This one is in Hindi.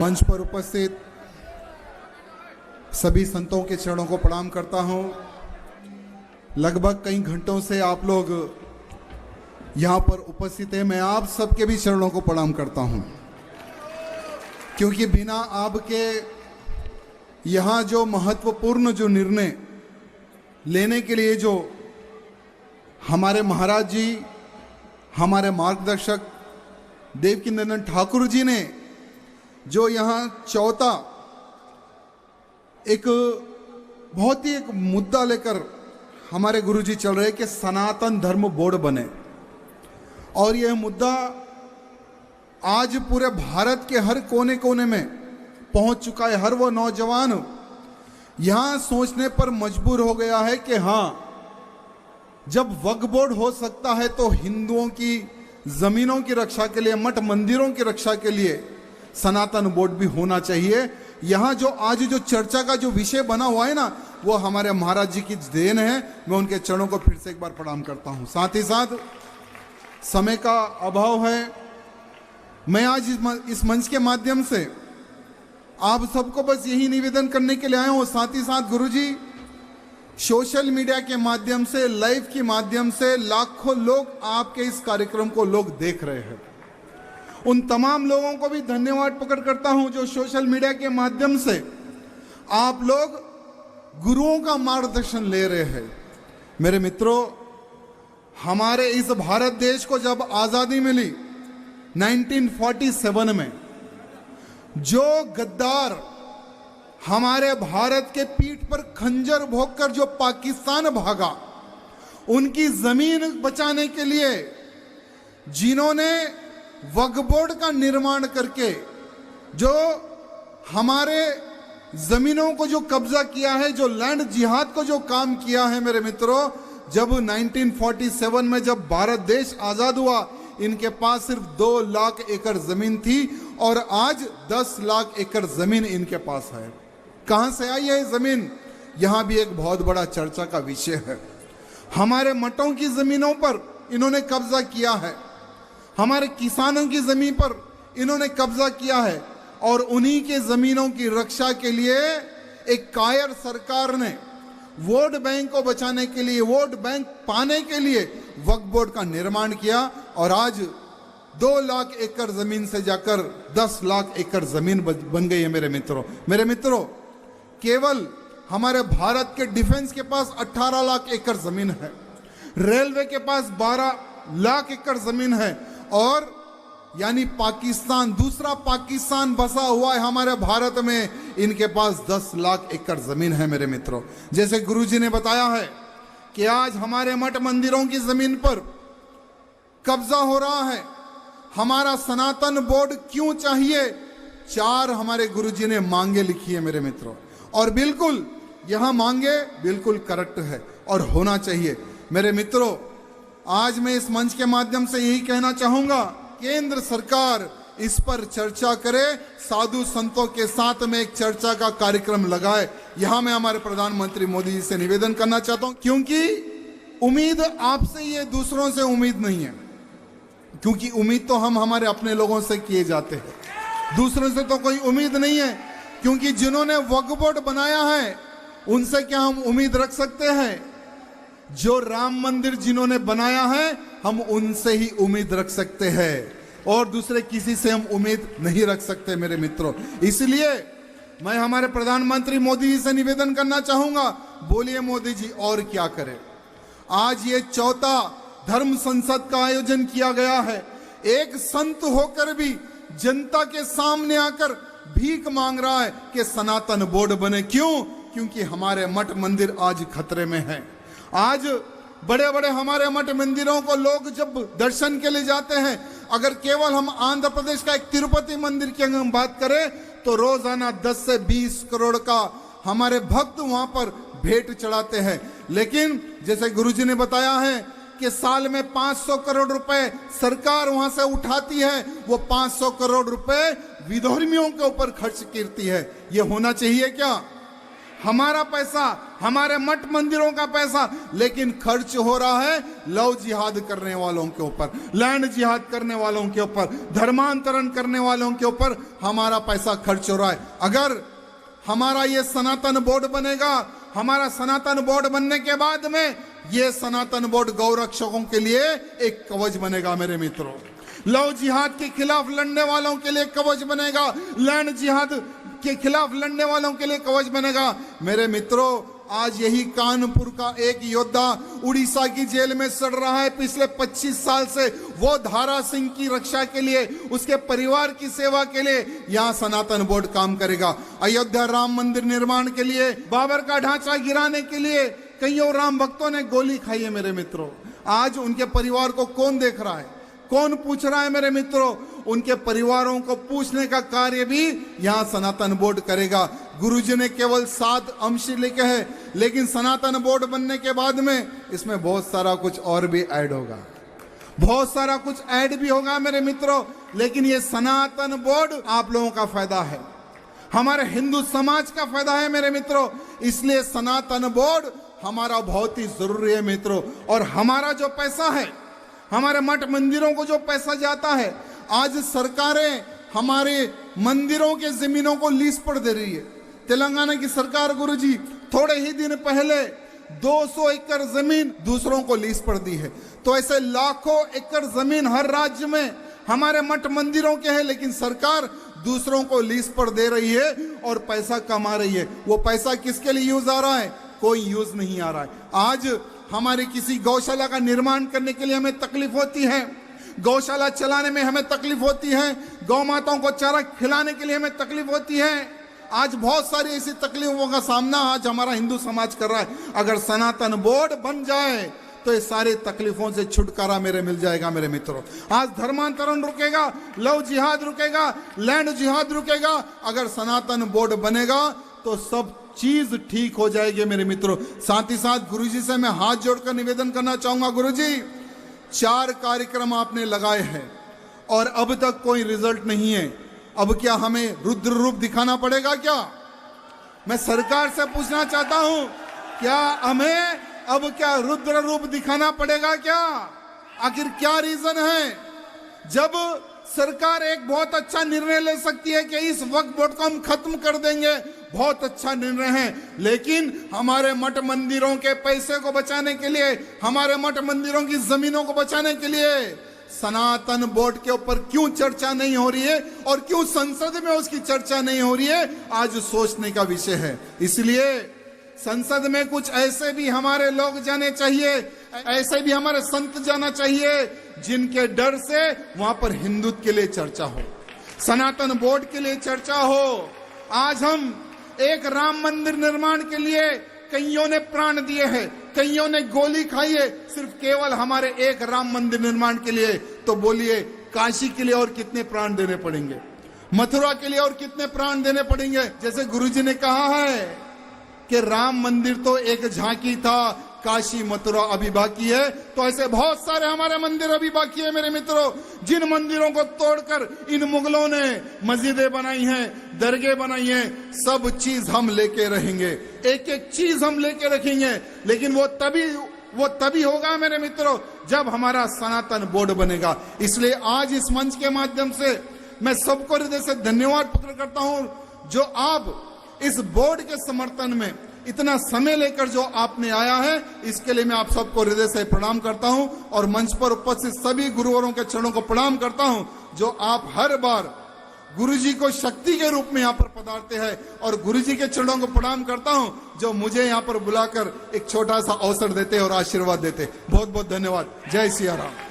मंच पर उपस्थित सभी संतों के चरणों को प्रणाम करता हूं। लगभग कई घंटों से आप लोग यहां पर उपस्थित हैं। मैं आप सबके भी चरणों को प्रणाम करता हूं, क्योंकि बिना आपके यहां जो महत्वपूर्ण जो निर्णय लेने के लिए जो हमारे महाराज जी, हमारे मार्गदर्शक देवकीनंदन ठाकुर जी ने जो यहाँ चौथा एक बहुत ही एक मुद्दा लेकर हमारे गुरुजी चल रहे कि सनातन धर्म बोर्ड बने, और यह मुद्दा आज पूरे भारत के हर कोने कोने में पहुंच चुका है। हर वो नौजवान यहाँ सोचने पर मजबूर हो गया है कि हाँ, जब वक्फ बोर्ड हो सकता है तो हिंदुओं की जमीनों की रक्षा के लिए, मठ मंदिरों की रक्षा के लिए सनातन बोर्ड भी होना चाहिए। यहाँ जो आज जो चर्चा का जो विषय बना हुआ है ना, वो हमारे महाराज जी की देन है। मैं उनके चरणों को फिर से एक बार प्रणाम करता हूँ। साथ ही साथ समय का अभाव है, मैं आज इस मंच के माध्यम से आप सबको बस यही निवेदन करने के लिए आया हूँ। साथ ही साथ गुरुजी सोशल मीडिया के माध्यम से, लाइव के माध्यम से लाखों लोग आपके इस कार्यक्रम को लोग देख रहे हैं। उन तमाम लोगों को भी धन्यवाद प्रकट करता हूं जो सोशल मीडिया के माध्यम से आप लोग गुरुओं का मार्गदर्शन ले रहे हैं। मेरे मित्रों, हमारे इस भारत देश को जब आजादी मिली 1947 में, जो गद्दार हमारे भारत के पीठ पर खंजर भोंककर जो पाकिस्तान भागा, उनकी जमीन बचाने के लिए जिन्होंने वक्फ बोर्ड का निर्माण करके जो हमारे जमीनों को जो कब्जा किया है, जो लैंड जिहाद को जो काम किया है, मेरे मित्रों, जब 1947 में जब भारत देश आजाद हुआ, इनके पास सिर्फ 2 लाख एकड़ जमीन थी और आज 10 लाख एकड़ जमीन इनके पास है। कहां से आई है जमीन? यहां भी एक बहुत बड़ा चर्चा का विषय है। हमारे मठों की जमीनों पर इन्होंने कब्जा किया है, हमारे किसानों की जमीन पर इन्होंने कब्जा किया है, और उन्हीं के जमीनों की रक्षा के लिए एक कायर सरकार ने वोट बैंक को बचाने के लिए, वोट बैंक पाने के लिए वक्फ बोर्ड का निर्माण किया, और आज 2 लाख एकड़ जमीन से जाकर 10 लाख एकड़ जमीन बन गई है। मेरे मित्रों, केवल हमारे भारत के डिफेंस के पास 18 लाख एकड़ जमीन है, रेलवे के पास 12 लाख एकड़ जमीन है, और यानी पाकिस्तान, दूसरा पाकिस्तान बसा हुआ है हमारे भारत में, इनके पास 10 लाख एकड़ जमीन है। मेरे मित्रों, जैसे गुरुजी ने बताया है कि आज हमारे मठ मंदिरों की जमीन पर कब्जा हो रहा है। हमारा सनातन बोर्ड क्यों चाहिए? 4 हमारे गुरुजी ने मांगे लिखी है मेरे मित्रों, और बिल्कुल यहां मांगे बिल्कुल करेक्ट है और होना चाहिए। मेरे मित्रों, आज मैं इस मंच के माध्यम से यही कहना चाहूंगा, केंद्र सरकार इस पर चर्चा करे, साधु संतों के साथ में एक चर्चा का कार्यक्रम लगाए। यहां मैं हमारे प्रधानमंत्री मोदी जी से निवेदन करना चाहता हूं, क्योंकि उम्मीद आपसे ये दूसरों से उम्मीद नहीं है, क्योंकि उम्मीद तो हम हमारे अपने लोगों से किए जाते हैं, दूसरों से तो कोई उम्मीद नहीं है। क्योंकि जिन्होंने वक्फ बोर्ड बनाया है उनसे क्या हम उम्मीद रख सकते हैं? जो राम मंदिर जिन्होंने बनाया है, हम उनसे ही उम्मीद रख सकते हैं, और दूसरे किसी से हम उम्मीद नहीं रख सकते मेरे मित्रों। इसलिए मैं हमारे प्रधानमंत्री मोदी जी से निवेदन करना चाहूंगा, बोलिए मोदी जी और क्या करें। आज ये चौथा धर्म संसद का आयोजन किया गया है। एक संत होकर भी जनता के सामने आकर भीख मांग रहा है कि सनातन बोर्ड बने। क्यों? क्योंकि हमारे मठ मंदिर आज खतरे में हैं। आज बड़े बड़े हमारे मठ मंदिरों को लोग जब दर्शन के लिए जाते हैं, अगर केवल हम आंध्र प्रदेश का एक तिरुपति मंदिर की अगर हम बात करें, तो रोजाना 10 से 20 करोड़ का हमारे भक्त वहां पर भेंट चढ़ाते हैं। लेकिन जैसे गुरुजी ने बताया है कि साल में 500 करोड़ रुपए सरकार वहां से उठाती है, वो 500 करोड़ रुपए विधर्मियों के ऊपर खर्च करती है। ये होना चाहिए क्या? हमारा पैसा, हमारे मठ मंदिरों का पैसा, लेकिन खर्च हो रहा है लव जिहाद करने वालों के ऊपर, लैंड जिहाद करने वालों के ऊपर, धर्मांतरण करने वालों के ऊपर हमारा पैसा खर्च हो रहा है। अगर हमारा ये सनातन बोर्ड बनेगा, हमारा सनातन बोर्ड बनने के बाद में ये सनातन बोर्ड गौरक्षकों के लिए एक कवच बनेगा मेरे मित्रों। लव जिहाद के खिलाफ लड़ने वालों के लिए कवच बनेगा, लैंड जिहाद के खिलाफ लड़ने वालों के लिए कवच बनेगा। मेरे मित्रों, आज यही कानपुर का एक योद्धा उड़ीसा की जेल में सड़ रहा है पिछले 25 साल से। वो धारा सिंह की रक्षा के लिए, उसके परिवार की सेवा के लिए यहाँ सनातन बोर्ड काम करेगा। अयोध्या राम मंदिर निर्माण के लिए, बाबर का ढांचा गिराने के लिए कईयों राम भक्तों ने गोली खाई है मेरे मित्रों। आज उनके परिवार को कौन देख रहा है, कौन पूछ रहा है मेरे मित्रों? उनके परिवारों को पूछने का कार्य भी यहाँ सनातन बोर्ड करेगा। गुरुजी ने केवल 7 अंश लिखे हैं, लेकिन सनातन बोर्ड बनने के बाद में इसमें बहुत सारा कुछ और भी ऐड होगा, बहुत सारा कुछ ऐड भी होगा मेरे मित्रों। लेकिन ये सनातन बोर्ड आप लोगों का फायदा है, हमारे हिंदू समाज का फायदा है मेरे मित्रों। इसलिए सनातन बोर्ड हमारा बहुत ही जरूरी है मित्रों। और हमारा जो पैसा है, हमारे मठ मंदिरों को जो पैसा जाता है, आज सरकारें हमारे मंदिरों के जमीनों को लीज पर दे रही है। तेलंगाना की सरकार गुरुजी थोड़े ही दिन पहले 200 एकड़ जमीन दूसरों को लीज पर दी है। तो ऐसे लाखों एकड़ जमीन हर राज्य में हमारे मठ मंदिरों के हैं, लेकिन सरकार दूसरों को लीज पर दे रही है और पैसा कमा रही है। वो पैसा किसके लिए यूज आ रहा है? कोई यूज नहीं आ रहा है। आज हमारी किसी गौशाला का निर्माण करने के लिए हमें तकलीफ होती है, गौशाला चलाने में हमें तकलीफ होती है, गौ माताओं को चारा खिलाने के लिए हमें तकलीफ होती है। आज बहुत सारी ऐसी तकलीफों का सामना आज हमारा हिंदू समाज कर रहा है। अगर सनातन बोर्ड बन जाए तो ये सारी तकलीफों से छुटकारा मेरे मिल जाएगा मेरे मित्रों। आज धर्मांतरण रुकेगा, लव जिहाद रुकेगा, लैंड जिहाद रुकेगा। अगर सनातन बोर्ड बनेगा तो सब चीज ठीक हो जाएगी मेरे मित्रों। साथ ही साथ गुरुजी से मैं हाथ जोड़कर निवेदन करना चाहूंगा, गुरुजी 4 कार्यक्रम आपने लगाए हैं और अब तक कोई रिजल्ट नहीं है। अब क्या हमें रुद्र रूप दिखाना पड़ेगा क्या? मैं सरकार से पूछना चाहता हूं, क्या हमें अब क्या रुद्र रूप दिखाना पड़ेगा क्या? आखिर क्या रीजन है? जब सरकार एक बहुत अच्छा निर्णय ले सकती है कि इस वक्फ बोर्ड को हम खत्म कर देंगे, बहुत अच्छा निर्णय है, लेकिन हमारे मठ मंदिरों के पैसे को बचाने के लिए, हमारे मठ मंदिरों की जमीनों को बचाने के लिए सनातन बोर्ड के ऊपर क्यों चर्चा नहीं हो रही है और क्यों संसद में उसकी चर्चा नहीं हो रही है, आज सोचने का विषय है। इसलिए संसद में कुछ ऐसे भी हमारे लोग जाने चाहिए, ऐसे भी हमारे संत जाना चाहिए जिनके डर से वहां पर हिंदुत्व के लिए चर्चा हो, सनातन बोर्ड के लिए चर्चा हो। आज हम एक राम मंदिर निर्माण के लिए कईयों ने प्राण दिए हैं, कईयों ने गोली खाई है, सिर्फ केवल हमारे एक राम मंदिर निर्माण के लिए। तो बोलिए काशी के लिए और कितने प्राण देने पड़ेंगे, मथुरा के लिए और कितने प्राण देने पड़ेंगे? जैसे गुरुजी ने कहा है कि राम मंदिर तो एक झांकी था, काशी मथुरा अभी बाकी है। तो ऐसे बहुत सारे हमारे मंदिर अभी बाकी है मेरे मित्रों, जिन मंदिरों को तोड़कर इन मुगलों ने मस्जिदें बनाई हैं, दरगाह बनाई हैं। सब चीज हम लेके रहेंगे, एक एक चीज हम लेके रखेंगे, लेकिन वो तभी होगा मेरे मित्रों जब हमारा सनातन बोर्ड बनेगा। इसलिए आज इस मंच के माध्यम से मैं सबको हृदय से धन्यवाद प्रकट करता हूं, जो आप इस बोर्ड के समर्थन में इतना समय लेकर जो आपने आया है, इसके लिए मैं आप सबको हृदय से प्रणाम करता हूं और मंच पर उपस्थित सभी गुरुवरों के चरणों को प्रणाम करता हूं, जो आप हर बार गुरुजी को शक्ति के रूप में यहाँ पर पधारते हैं। और गुरुजी के चरणों को प्रणाम करता हूं जो मुझे यहाँ पर बुलाकर एक छोटा सा अवसर देते और आशीर्वाद देते। बहुत बहुत धन्यवाद। जय सिया राम।